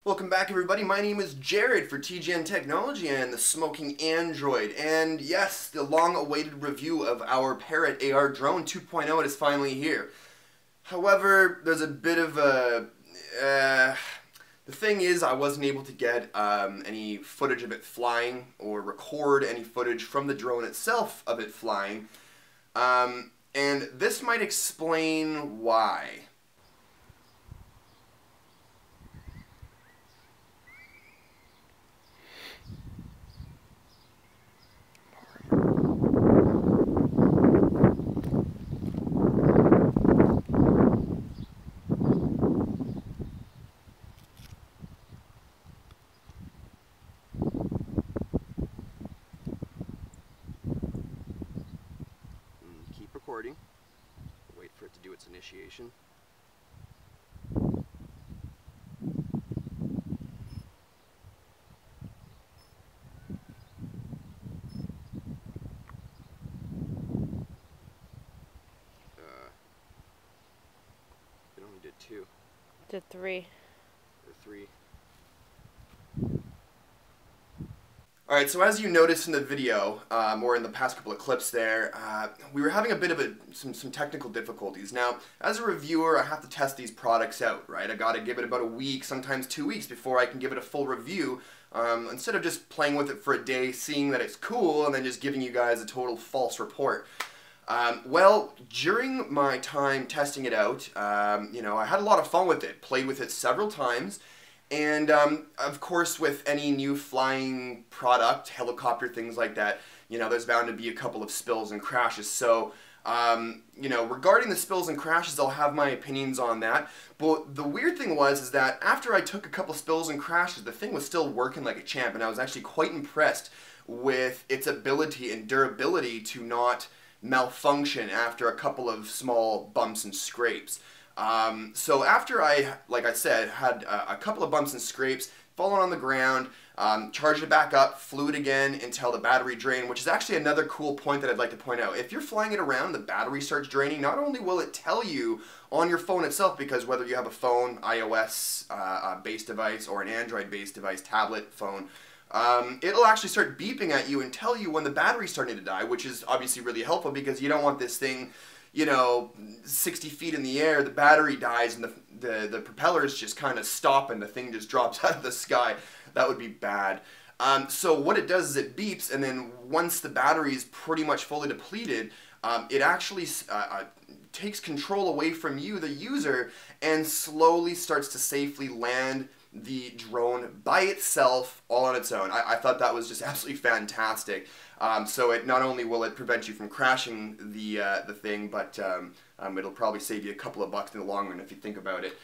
Welcome back, everybody. My name is Jared for TGN Technology and the Smoking Android. And yes, the long-awaited review of our Parrot AR Drone 2.0 is finally here. However, there's a bit of a... the thing is, I wasn't able to get any footage of it flying or record any footage from the drone itself of it flying. And this might explain why. Keep recording. Wait for it to do its initiation. It only did 2. Did 3. Or 3. Alright, so as you noticed in the video, or in the past couple of clips there, we were having a bit of some technical difficulties. Now, as a reviewer, I have to test these products out, right? I gotta give it about a week, sometimes 2 weeks before I can give it a full review, instead of just playing with it for a day, seeing that it's cool, and then just giving you guys a total false report. Well, during my time testing it out, you know, I had a lot of fun with it, played with it several times. And, of course, with any new flying product, helicopter, things like that, you know, there's bound to be a couple of spills and crashes. So, you know, regarding the spills and crashes, I'll have my opinions on that. But the weird thing is that after I took a couple spills and crashes, the thing was still working like a champ. And I was actually quite impressed with its ability and durability to not malfunction after a couple of small bumps and scrapes. So after like I said, had a couple of bumps and scrapes, fallen on the ground, charged it back up, flew it again until the battery drained, which is actually another cool point that I'd like to point out. If you're flying it around, the battery starts draining, not only will it tell you on your phone itself, because whether you have a phone, iOS based device, or an Android based device, tablet, phone, it'll actually start beeping at you and tell you when the battery's starting to die, which is obviously really helpful because you don't want this thing, you know, 60 feet in the air, the battery dies and the propellers just kind of stop and the thing just drops out of the sky. That would be bad. So what it does is it beeps, and then once the battery is pretty much fully depleted, it actually takes control away from you, the user, and slowly starts to safely land the drone by itself, all on its own. I thought that was just absolutely fantastic. So it not only will it prevent you from crashing the thing, but it'll probably save you a couple of bucks in the long run if you think about it.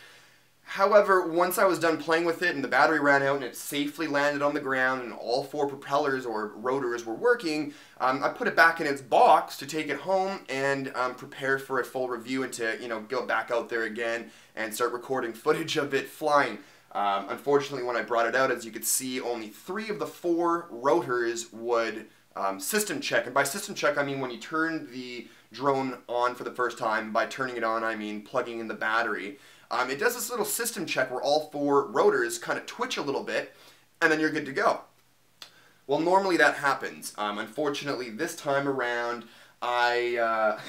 However, once I was done playing with it and the battery ran out and it safely landed on the ground and all 4 propellers or rotors were working, I put it back in its box to take it home and prepare for a full review and to, you know, go back out there again and start recording footage of it flying. Unfortunately, when I brought it out, as you could see, only 3 of the 4 rotors would system check. And by system check, I mean when you turn the drone on for the first time. By turning it on, I mean plugging in the battery. It does this little system check where all 4 rotors kind of twitch a little bit, and then you're good to go. Well, normally that happens. Unfortunately, this time around, I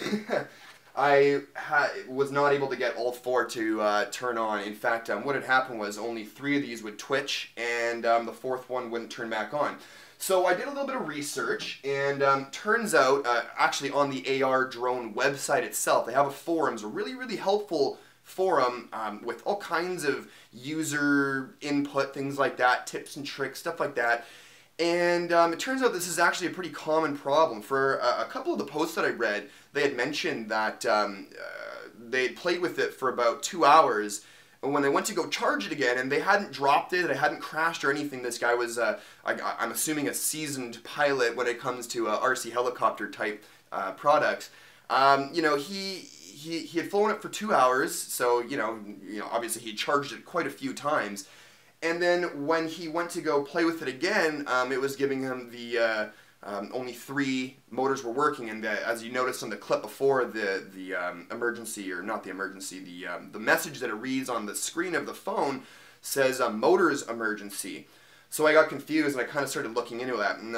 was not able to get all 4 to turn on. In fact, what had happened was only 3 of these would twitch, and the 4th one wouldn't turn back on. So I did a little bit of research, and turns out, actually on the AR drone website itself, they have a forums, a really, really helpful forum with all kinds of user input, things like that, tips and tricks, stuff like that. And it turns out this is actually a pretty common problem. For a couple of the posts that I read, they had mentioned that they had played with it for about 2 hours, and when they went to go charge it again, and they hadn't dropped it, it hadn't crashed or anything. This guy was, I'm assuming, a seasoned pilot when it comes to RC helicopter type products. You know, he had flown it for 2 hours, so you know, obviously he charged it quite a few times. And then when he went to go play with it again, it was giving him the only 3 motors were working, and as you noticed on the clip before, the emergency, or not the emergency, the message that it reads on the screen of the phone says motors emergency. So I got confused and I kind of started looking into that, and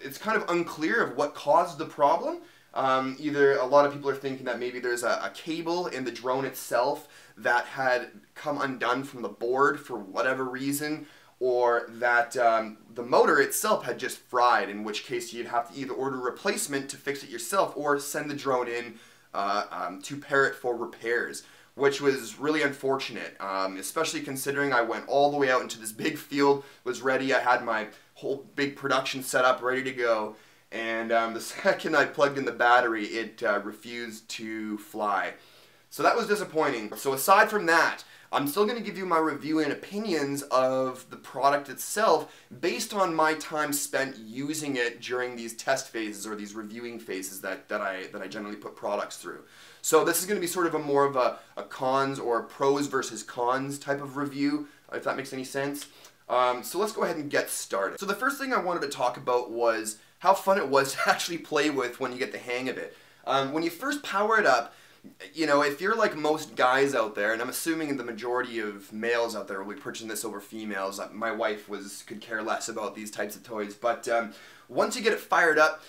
it's kind of unclear of what caused the problem. Either a lot of people are thinking that maybe there's a cable in the drone itself that had come undone from the board for whatever reason, or that the motor itself had just fried, in which case you'd have to either order a replacement to fix it yourself or send the drone in to pair it for repairs, which was really unfortunate, especially considering I went all the way out into this big field, was ready, I had my whole big production set up, ready to go, and the second I plugged in the battery, it refused to fly. So that was disappointing. So aside from that, I'm still going to give you my review and opinions of the product itself based on my time spent using it during these test phases or these reviewing phases that I generally put products through. So this is going to be sort of more of a cons or pros versus cons type of review, if that makes any sense. So let's go ahead and get started. So the first thing I wanted to talk about was how fun it was to actually play with when you get the hang of it. When you first power it up, you know, if you're like most guys out there, and I'm assuming the majority of males out there will be purchasing this over females. My wife could care less about these types of toys, but once you get it fired up,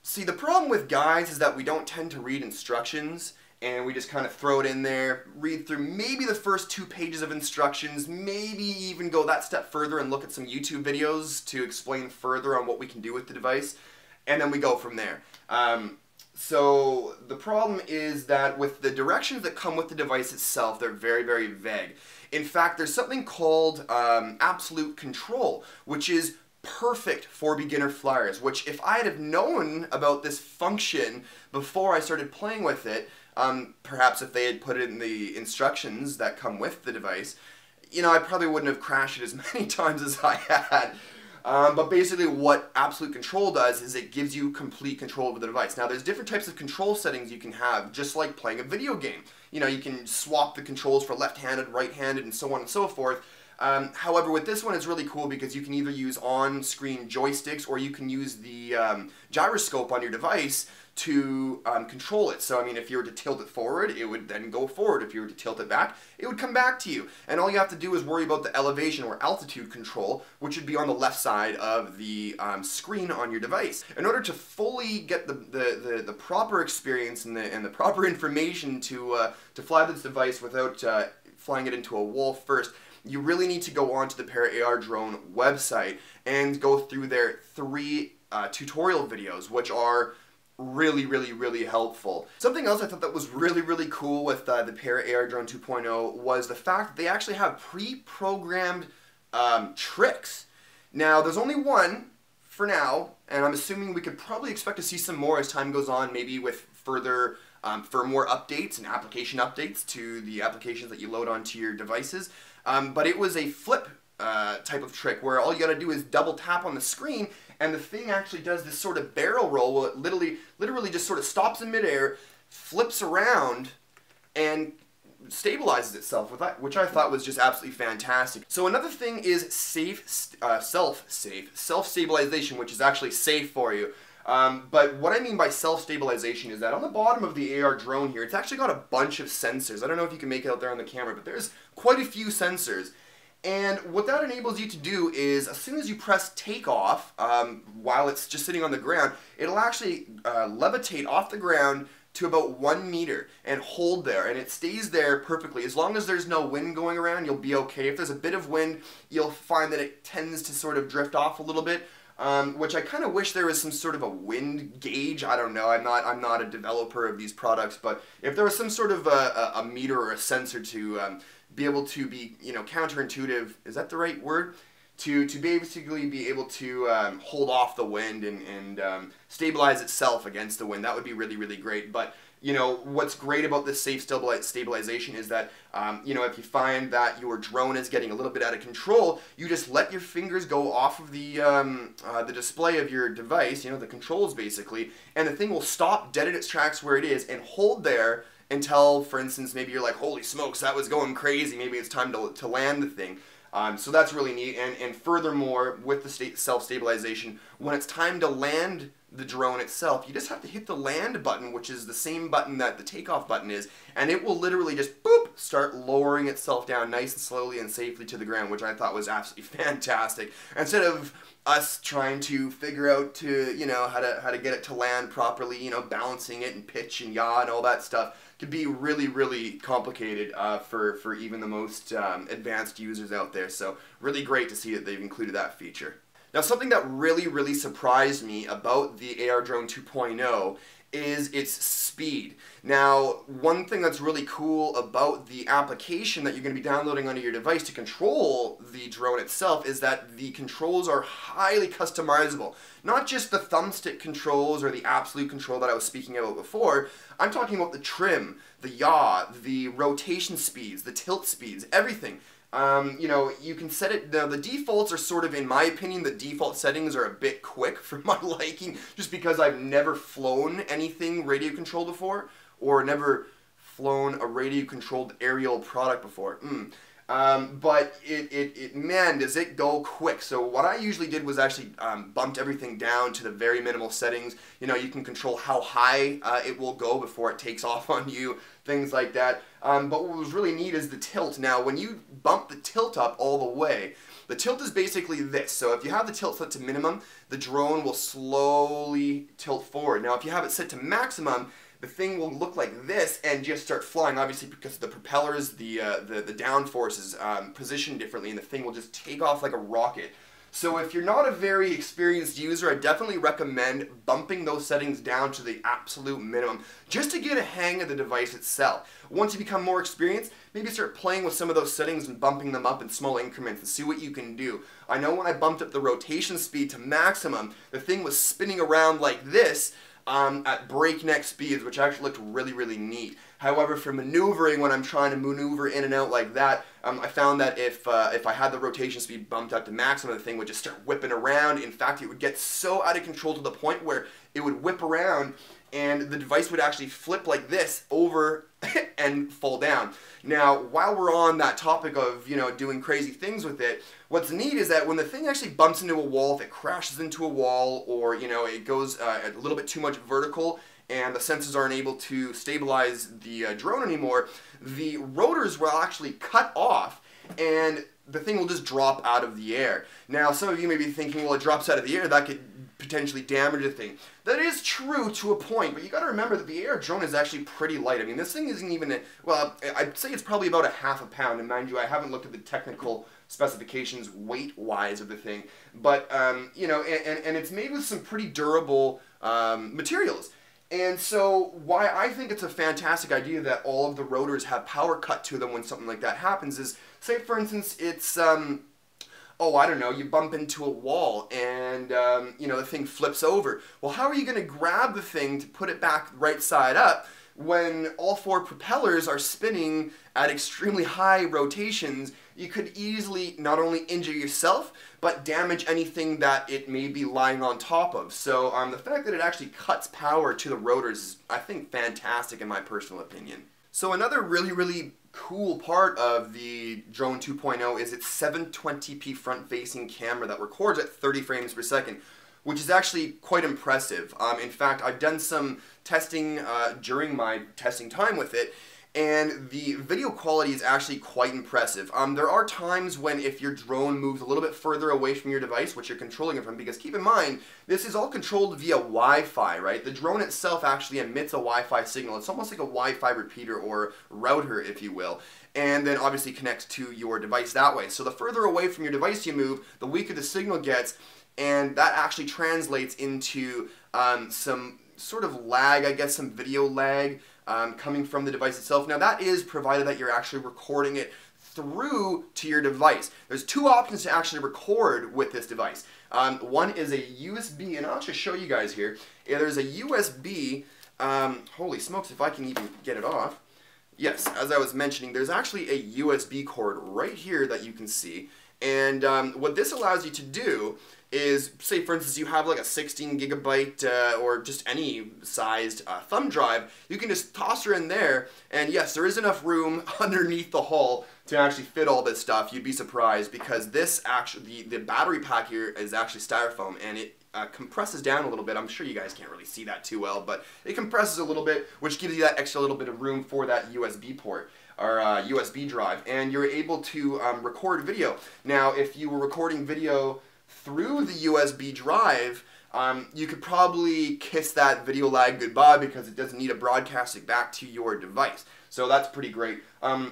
see, the problem with guys is that we don't tend to read instructions, and we just kind of throw it in there, read through maybe the first 2 pages of instructions, maybe even go that step further and look at some YouTube videos to explain further on what we can do with the device, and then we go from there. So the problem is that with the directions that come with the device itself, they're very, very vague. In fact, there's something called absolute control, which is perfect for beginner flyers, which if I had have known about this function before I started playing with it, perhaps if they had put it in the instructions that come with the device, you know, I probably wouldn't have crashed it as many times as I had. But basically what absolute control does is it gives you complete control over the device. Now there's different types of control settings you can have, just like playing a video game. You know, you can swap the controls for left-handed, right-handed, and so on and so forth. However, with this one it's really cool because you can either use on-screen joysticks or you can use the gyroscope on your device to control it. So I mean, if you were to tilt it forward, it would then go forward. If you were to tilt it back, it would come back to you. And all you have to do is worry about the elevation or altitude control, which would be on the left side of the screen on your device. In order to fully get the proper experience and the proper information to fly this device without flying it into a wall first, you really need to go onto the Para Drone website and go through their 3 tutorial videos, which are really helpful. Something else I thought that was really cool with the Para Drone 2.0 was the fact that they actually have pre-programmed tricks. Now, there's only one for now, and I'm assuming we could probably expect to see some more as time goes on, maybe with further firmware updates and application updates to the applications that you load onto your devices. But it was a flip type of trick where all you gotta do is double tap on the screen and the thing actually does this sort of barrel roll where it literally just sort of stops in midair, flips around, and stabilizes itself with that, which I thought was just absolutely fantastic. So another thing is self-stabilization, which is actually safe for you. But what I mean by self-stabilization is that on the bottom of the AR drone here, it's actually got a bunch of sensors. I don't know if you can make it out there on the camera, but there's quite a few sensors. And what that enables you to do is, as soon as you press takeoff, while it's just sitting on the ground, it'll actually levitate off the ground to about 1 meter and hold there, and it stays there perfectly. As long as there's no wind going around, you'll be okay. If there's a bit of wind, you'll find that it tends to sort of drift off a little bit, which I kind of wish there was some sort of a wind gauge. I don't know. I'm not a developer of these products, but if there was some sort of a meter or a sensor to be able to be, you know, counterintuitive, is that the right word? To basically be able to hold off the wind and stabilize itself against the wind. That would be really great. But you know, what's great about this safe stabilization is that you know, if you find that your drone is getting a little bit out of control, you just let your fingers go off of the display of your device, you know, the controls basically, and the thing will stop dead in its tracks where it is and hold there until, for instance, maybe you're like, holy smokes, that was going crazy, maybe it's time to land the thing. So that's really neat, and furthermore, with the self-stabilization, when it's time to land the drone itself, you just have to hit the land button, which is the same button that the takeoff button is, and it will literally just boop start lowering itself down nice and slowly and safely to the ground, which I thought was absolutely fantastic. Instead of us trying to figure out how to get it to land properly, balancing it and pitch and yaw and all that stuff could be really, really complicated for even the most advanced users out there. So really great to see that they've included that feature. Now, something that really, really surprised me about the AR Drone 2.0 is its speed. Now, one thing that's really cool about the application that you're going to be downloading onto your device to control the drone itself is that the controls are highly customizable. Not just the thumbstick controls or the absolute control that I was speaking about before. I'm talking about the trim, the yaw, the rotation speeds, the tilt speeds, everything. You can set it, the defaults are sort of, in my opinion, the default settings are a bit quick for my liking, just because I've never flown anything radio controlled before, or never flown a radio controlled aerial product before. But man, does it go quick. So what I usually did was actually bumped everything down to the very minimal settings. You can control how high it will go before it takes off on you, things like that. But what was really neat is the tilt. Now, when you bump the tilt up all the way, the tilt is basically this. So if you have the tilt set to minimum, the drone will slowly tilt forward. Now, if you have it set to maximum, the thing will look like this and just start flying, obviously because the propellers, the downforce is positioned differently, and the thing will just take off like a rocket. So if you're not a very experienced user, I definitely recommend bumping those settings down to the absolute minimum just to get a hang of the device itself. Once you become more experienced, maybe start playing with some of those settings and bumping them up in small increments and see what you can do. I know when I bumped up the rotation speed to maximum, the thing was spinning around like this at breakneck speeds, which actually looked really, really neat. However, for maneuvering, when I'm trying to maneuver in and out like that, I found that if I had the rotation speed bumped up to maximum, the thing would just start whipping around. In fact, it would get so out of control to the point where it would whip around and the device would actually flip like this over and fall down. Now, while we're on that topic of, doing crazy things with it, what's neat is that when the thing actually bumps into a wall, if it crashes into a wall, or, it goes a little bit too much vertical and the sensors aren't able to stabilize the drone anymore, the rotors will actually cut off and the thing will just drop out of the air. Now, some of you may be thinking, well, it drops out of the air, that could potentially damage the thing. That is true to a point, but you got to remember that the AR drone is actually pretty light. I mean, this thing isn't even, well, I'd say it's probably about a half a pound, and mind you, I haven't looked at the technical specifications weight-wise of the thing, but, and it's made with some pretty durable materials. And so why I think it's a fantastic idea that all of the rotors have power cut to them when something like that happens is, say for instance, it's, oh, I don't know, you bump into a wall and, the thing flips over. Well, how are you going to grab the thing to put it back right side up when all four propellers are spinning at extremely high rotations? You could easily not only injure yourself, but damage anything that it may be lying on top of. So the fact that it actually cuts power to the rotors is, I think, fantastic in my personal opinion. So another really, really cool part of the Drone 2.0 is its 720p front-facing camera that records at 30 frames per second, which is actually quite impressive. In fact, I've done some testing during my testing time with it, and the video quality is actually quite impressive. There are times when if your drone moves a little bit further away from your device, which you're controlling it from, because keep in mind, this is all controlled via Wi-Fi, right? The drone itself actually emits a Wi-Fi signal. It's almost like a Wi-Fi repeater or router, if you will, and then obviously connects to your device that way. So the further away from your device you move, the weaker the signal gets, and that actually translates into some sort of lag, I guess, some video lag, coming from the device itself. Now that is provided that you're actually recording it through to your device. There's two options to actually record with this device. One is a USB, and I'll just show you guys here. There's a USB, holy smokes if I can even get it off. Yes, as I was mentioning, there's actually a USB cord right here that you can see. And what this allows you to do is, say for instance you have like a 16 gigabyte or just any sized thumb drive, you can just toss her in there, and yes, there is enough room underneath the hull to actually fit all this stuff. You'd be surprised, because this actually, the battery pack here is actually styrofoam, and it compresses down a little bit. I'm sure you guys can't really see that too well, but it compresses a little bit, which gives you that extra little bit of room for that USB port or USB drive, and you're able to record video. Now, if you were recording video through the USB drive, you could probably kiss that video lag goodbye, because it doesn't need to broadcast it back to your device. So that's pretty great.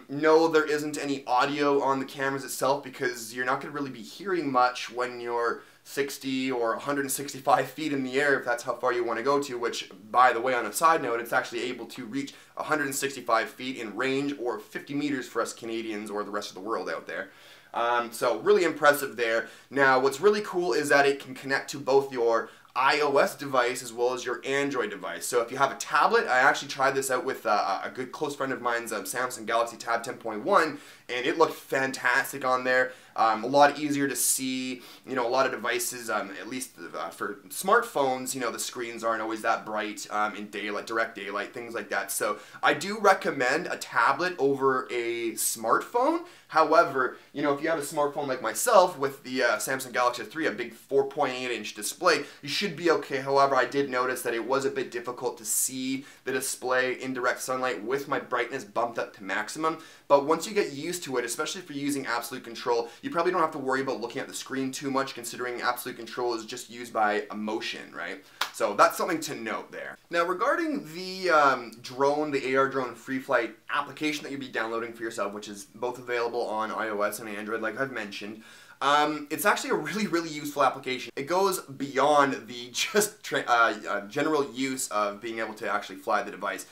No, there isn't any audio on the cameras itself, because you're not going to really be hearing much when you're 60 or 165 feet in the air, if that's how far you want to go to, which, by the way, on a side note, it's actually able to reach 165 feet in range, or 50 meters for us Canadians or the rest of the world out there. So really impressive there. Now, what's really cool is that it can connect to both your iOS device as well as your Android device. So if you have a tablet, I actually tried this out with a good close friend of mine's Samsung Galaxy Tab 10.1, and it looked fantastic on there. A lot easier to see. You know, a lot of devices, at least for smartphones, you know, the screens aren't always that bright in daylight, direct daylight, things like that. So I do recommend a tablet over a smartphone. However, you know, if you have a smartphone like myself with the Samsung Galaxy 3, a big 4.8-inch display, you should be okay. However, I did notice that it was a bit difficult to see the display in direct sunlight with my brightness bumped up to maximum. But once you get used to it, especially if you're using absolute control, you probably don't have to worry about looking at the screen too much, considering absolute control is just used by emotion, right? So that's something to note there. Now, regarding the drone, the AR drone free flight application that you'll be downloading for yourself, which is both available on iOS and Android, like I've mentioned, it's actually a really useful application. It goes beyond the just general use of being able to actually fly the device.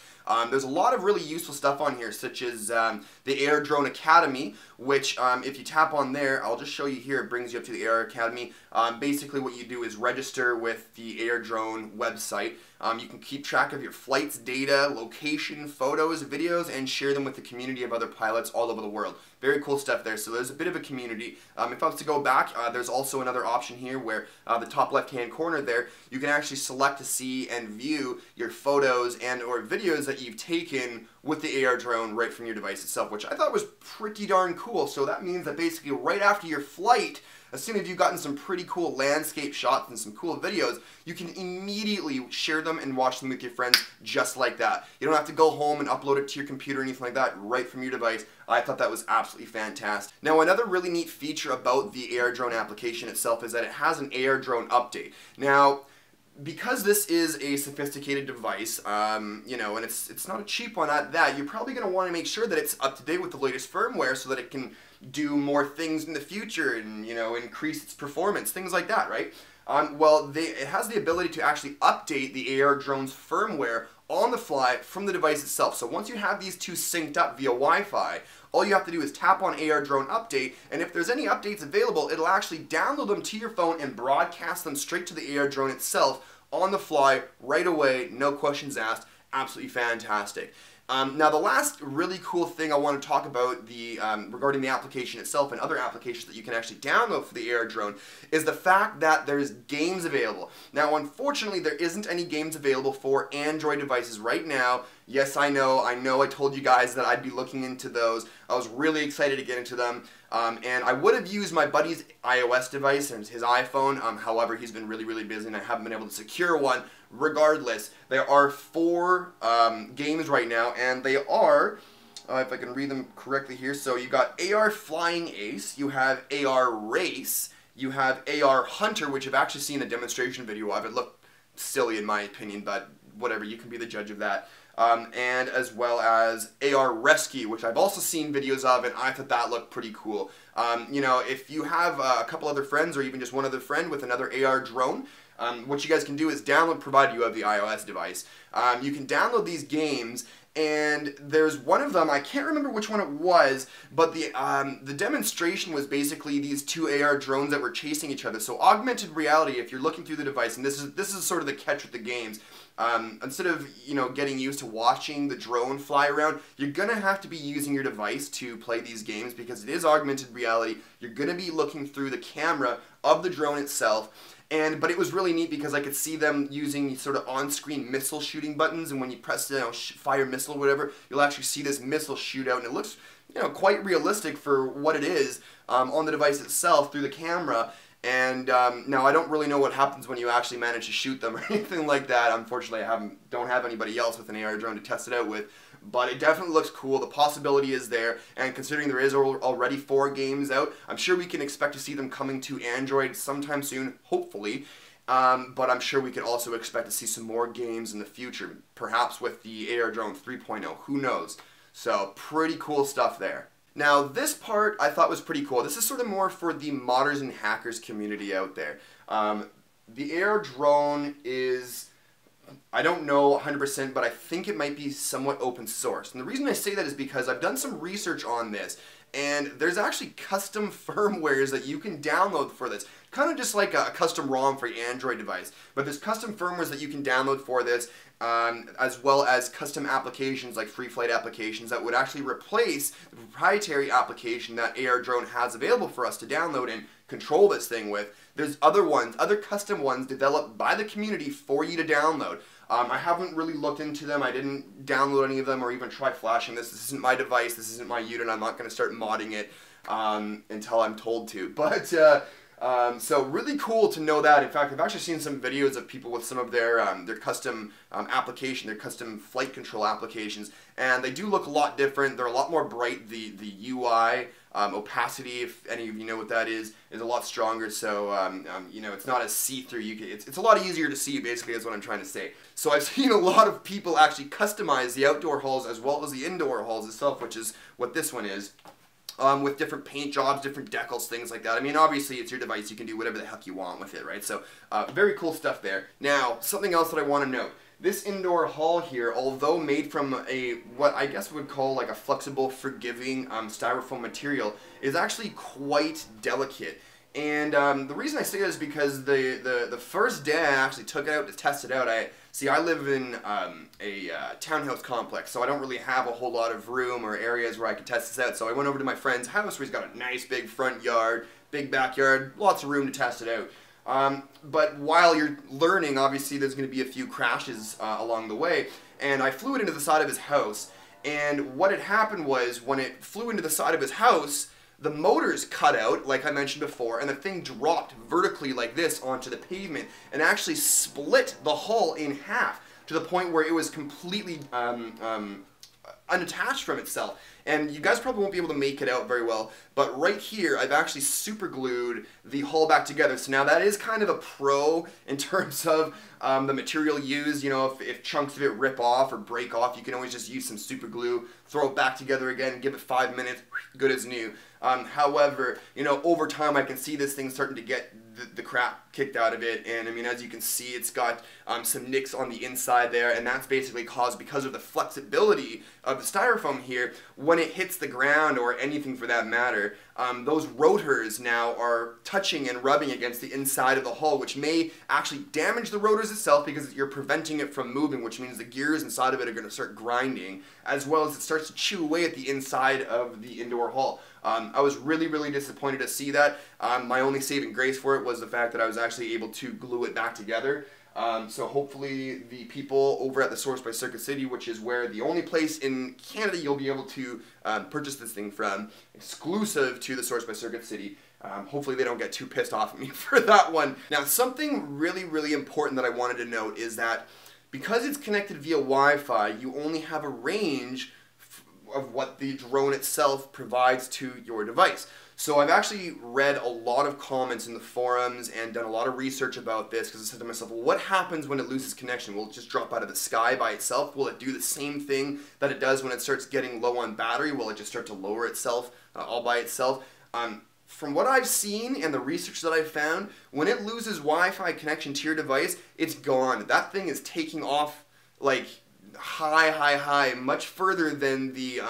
There's a lot of really useful stuff on here, such as the Air Drone Academy, which if you tap on there, I'll just show you here, it brings you up to the Air Academy. Basically what you do is register with the Air Drone website. You can keep track of your flight's data, location, photos, videos, and share them with the community of other pilots all over the world. Very cool stuff there. So there's a bit of a community. If I was to go back, there's also another option here where the top left-hand corner there, you can actually select to see and view your photos and or videos that you've taken with the AR drone right from your device itself, which I thought was pretty darn cool. So that means that basically right after your flight, as soon as you've gotten some pretty cool landscape shots and some cool videos, you can immediately share them and watch them with your friends just like that. You don't have to go home and upload it to your computer or anything like that, right from your device. I thought that was absolutely fantastic. Now, another really neat feature about the AR drone application itself is that it has an AR drone update. Now, because this is a sophisticated device, you know, and it's not a cheap one at that, you're probably going to want to make sure that it's up to date with the latest firmware so that it can do more things in the future and, you know, increase its performance, things like that, right? Well, it has the ability to actually update the AR drone's firmware on the fly from the device itself. So once you have these two synced up via Wi-Fi, all you have to do is tap on AR Drone Update, and if there's any updates available, it'll actually download them to your phone and broadcast them straight to the AR drone itself on the fly right away, no questions asked. Absolutely fantastic. Now, the last really cool thing I want to talk about regarding the application itself and other applications that you can actually download for the AR drone is the fact that there's games available. Now, unfortunately, there isn't any games available for Android devices right now. Yes, I know I told you guys that I'd be looking into those. I was really excited to get into them. And I would have used my buddy's iOS device and his iPhone. However, he's been really busy and I haven't been able to secure one. Regardless, there are 4 games right now, and they are, if I can read them correctly here, so you got AR Flying Ace, you have AR Race, you have AR Hunter, which I've actually seen a demonstration video of. It looked silly in my opinion, but whatever, you can be the judge of that. And as well as AR Rescue, which I've also seen videos of, and I thought that looked pretty cool. You know, if you have a couple other friends or even just one other friend with another AR drone, what you guys can do is download, provided you have the iOS device. You can download these games, and there's one of them, I can't remember which one it was, but the demonstration was basically these two AR drones that were chasing each other. So augmented reality, if you're looking through the device, and this is sort of the catch with the games, instead of, you know, getting used to watching the drone fly around, you're gonna have to be using your device to play these games because it is augmented reality. You're gonna be looking through the camera of the drone itself. But it was really neat because I could see them using sort of on-screen missile shooting buttons, and when you press, you know, fire missile or whatever, you'll actually see this missile shoot out, and it looks, you know, quite realistic for what it is on the device itself through the camera. And now I don't really know what happens when you actually manage to shoot them or anything like that. Unfortunately, don't have anybody else with an AR drone to test it out with. But it definitely looks cool. The possibility is there, and considering there is already 4 games out, I'm sure we can expect to see them coming to Android sometime soon, hopefully. But I'm sure we could also expect to see some more games in the future, perhaps with the AR Drone 3.0. Who knows? So pretty cool stuff there. Now this part I thought was pretty cool. This is sort of more for the modders and hackers community out there. The AR Drone is, I don't know 100%, but I think it might be somewhat open source. And the reason I say that is because I've done some research on this, and there's actually custom firmwares that you can download for this. Kind of just like a custom ROM for your Android device. But there's custom firmwares that you can download for this, as well as custom applications like free flight applications that would actually replace the proprietary application that AR Drone has available for us to download and control this thing with. There's other custom ones developed by the community for you to download. I haven't really looked into them. I didn't download any of them or even try flashing this. This isn't my device. This isn't my unit. I'm not going to start modding it until I'm told to. But so really cool to know that. In fact, I've actually seen some videos of people with some of their custom application, their custom flight control applications, and they do look a lot different. They're a lot more bright. The UI opacity, if any of you know what that is a lot stronger. So you know, it's not as see-through. It's a lot easier to see. Basically, is what I'm trying to say. So I've seen a lot of people actually customize the outdoor hulls as well as the indoor hulls itself, which is what this one is. With different paint jobs, different decals, things like that. I mean, obviously, it's your device. You can do whatever the heck you want with it, right? So, very cool stuff there. Now, something else that I want to note. This indoor hull here, although made from what I guess we would call like a flexible, forgiving styrofoam material, is actually quite delicate. And the reason I say that is because the first day I actually took it out to test it out, I live in a townhouse complex, so I don't really have a whole lot of room or areas where I could test this out. So I went over to my friend's house where he's got a nice big front yard, big backyard, lots of room to test it out. But while you're learning, obviously there's going to be a few crashes along the way, and I flew it into the side of his house, and what had happened was when it flew into the side of his house, the motors cut out, like I mentioned before, and the thing dropped vertically like this onto the pavement and actually split the hull in half to the point where it was completely unattached from itself. And you guys probably won't be able to make it out very well, but right here I've actually super glued the hull back together. So now that is kind of a pro in terms of the material used. You know, if chunks of it rip off or break off, you can always just use some super glue, throw it back together again, give it 5 minutes, good as new. However, you know, over time I can see this thing starting to get the crap kicked out of it, and I mean, as you can see, it's got some nicks on the inside there, and that's basically caused because of the flexibility of the styrofoam here. When it hits the ground, or anything for that matter, those rotors now are touching and rubbing against the inside of the hull, which may actually damage the rotors itself because you're preventing it from moving, which means the gears inside of it are going to start grinding, as well as it starts to chew away at the inside of the indoor hull. I was really, really disappointed to see that. My only saving grace for it was the fact that I was actually able to glue it back together. So hopefully the people over at the Source by Circuit City, which is where the only place in Canada you'll be able to purchase this thing from, exclusive to the Source by Circuit City, hopefully they don't get too pissed off at me for that one. Now, something really, really important that I wanted to note is that because it's connected via Wi-Fi, you only have a range of what the drone itself provides to your device. So I've actually read a lot of comments in the forums and done a lot of research about this, because I said to myself, well, what happens when it loses connection? Will it just drop out of the sky by itself? Will it do the same thing that it does when it starts getting low on battery? Will it just start to lower itself all by itself? from what I've seen and the research that I've found, when it loses Wi-Fi connection to your device, it's gone. That thing is taking off like high, much further than the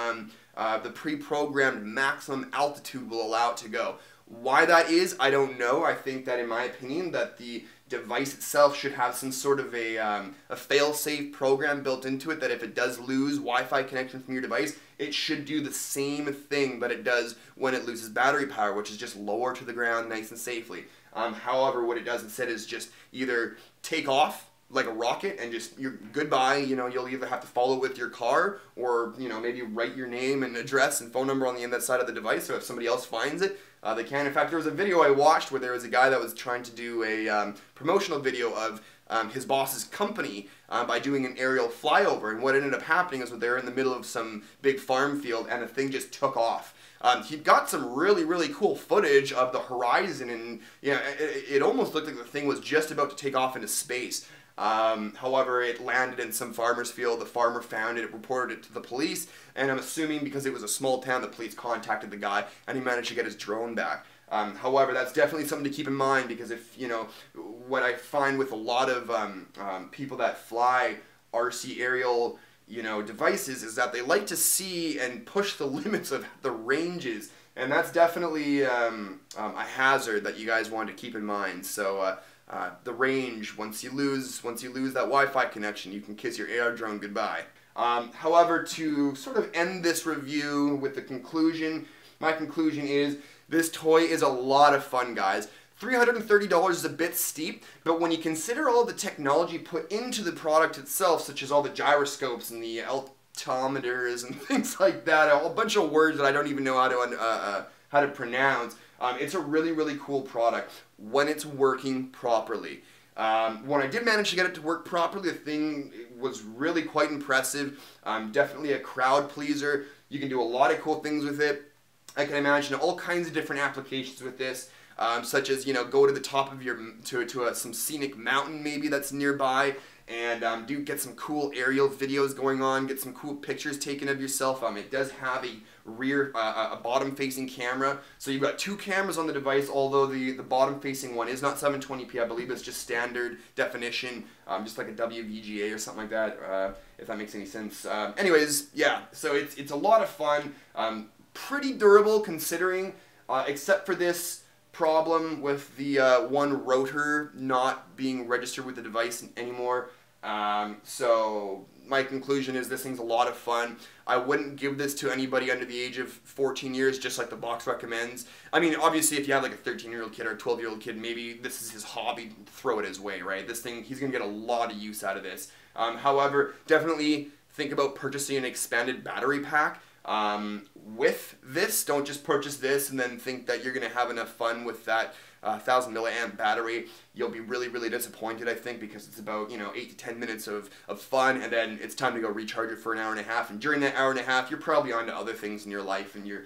pre-programmed maximum altitude will allow it to go. Why that is, I don't know. I think that, in my opinion, that the device itself should have some sort of a fail-safe program built into it, that if it does lose Wi-Fi connection from your device, it should do the same thing that it does when it loses battery power, which is just lower to the ground nice and safely. However, what it does instead is just either take off like a rocket and just, you're goodbye. You know, you'll either have to follow with your car, or, you know, maybe write your name and address and phone number on the inside side of the device, so if somebody else finds it, they can. In fact, there was a video I watched where there was a guy that was trying to do a promotional video of his boss's company by doing an aerial flyover, and what ended up happening is that they were in the middle of some big farm field and the thing just took off. He got some really cool footage of the horizon, and it almost looked like the thing was just about to take off into space. However, it landed in some farmer's field. The farmer found it, reported it to the police, and I'm assuming because it was a small town, the police contacted the guy, and he managed to get his drone back. However, that's definitely something to keep in mind, because if, what I find with a lot of people that fly RC aerial, devices, is that they like to see and push the limits of the ranges, and that's definitely a hazard that you guys want to keep in mind. So the range, once you lose that Wi-Fi connection, you can kiss your AR drone goodbye. However, to sort of end this review with the conclusion, my conclusion is this toy is a lot of fun, guys. $330 is a bit steep, but when you consider all the technology put into the product itself, such as all the gyroscopes and the altimeters and things like that, a whole bunch of words that I don't even know how to pronounce, it's a really cool product when it's working properly. When I did manage to get it to work properly, the thing was really quite impressive. Definitely a crowd pleaser. You can do a lot of cool things with it. I can imagine all kinds of different applications with this, such as, go to the top of some scenic mountain maybe that's nearby, and get some cool aerial videos going on, get some cool pictures taken of yourself. It does have a bottom-facing camera, so you've got two cameras on the device, although the bottom-facing one is not 720p. I believe it's just standard definition, just like a WVGA or something like that, if that makes any sense. Anyways, yeah, so it's a lot of fun, pretty durable considering, except for this problem with the one rotor not being registered with the device anymore. So my conclusion is this thing's a lot of fun. I wouldn't give this to anybody under the age of 14 years, just like the box recommends. I mean, obviously, if you have like a 13-year-old kid or a 12-year-old kid, maybe this is his hobby, throw it his way, right? This thing, he's going to get a lot of use out of this. However, definitely think about purchasing an expanded battery pack. With this, don't just purchase this and then think that you're going to have enough fun with that 1000 milliamp battery. You'll be really disappointed, I think, because it's about 8 to 10 minutes of fun, and then it's time to go recharge it for an hour and a half, and during that hour and a half you're probably on to other things in your life, and you're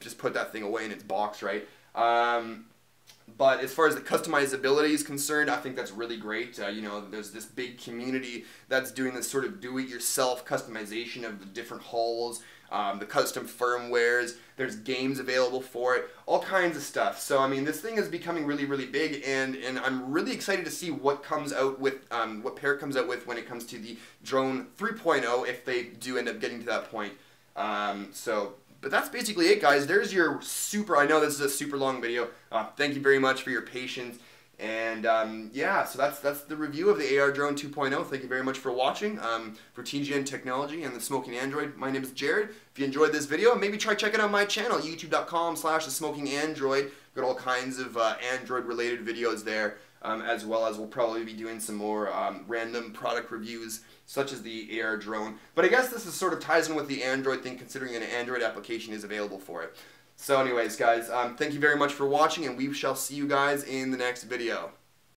just put that thing away in its box, right? But as far as the customizability is concerned, I think that's really great. There's this big community that's doing this sort of do-it-yourself customization of the different hulls, the custom firmwares, there's games available for it, all kinds of stuff. So, I mean, this thing is becoming really big, and I'm really excited to see what comes out with, what Parrot comes out with when it comes to the Drone 3.0, if they do end up getting to that point. But that's basically it, guys. There's your I know this is a super long video. Thank you very much for your patience. And yeah, so that's the review of the AR Drone 2.0. Thank you very much for watching. For TGN Technology and the Smoking Android, my name is Jared. If you enjoyed this video, maybe try checking out my channel, youtube.com/thesmokingandroid. Got all kinds of Android-related videos there, as well as we'll probably be doing some more random product reviews, such as the AR drone. But I guess this is sort of ties in with the Android thing, considering an Android application is available for it. So anyways, guys, thank you very much for watching, and we shall see you guys in the next video.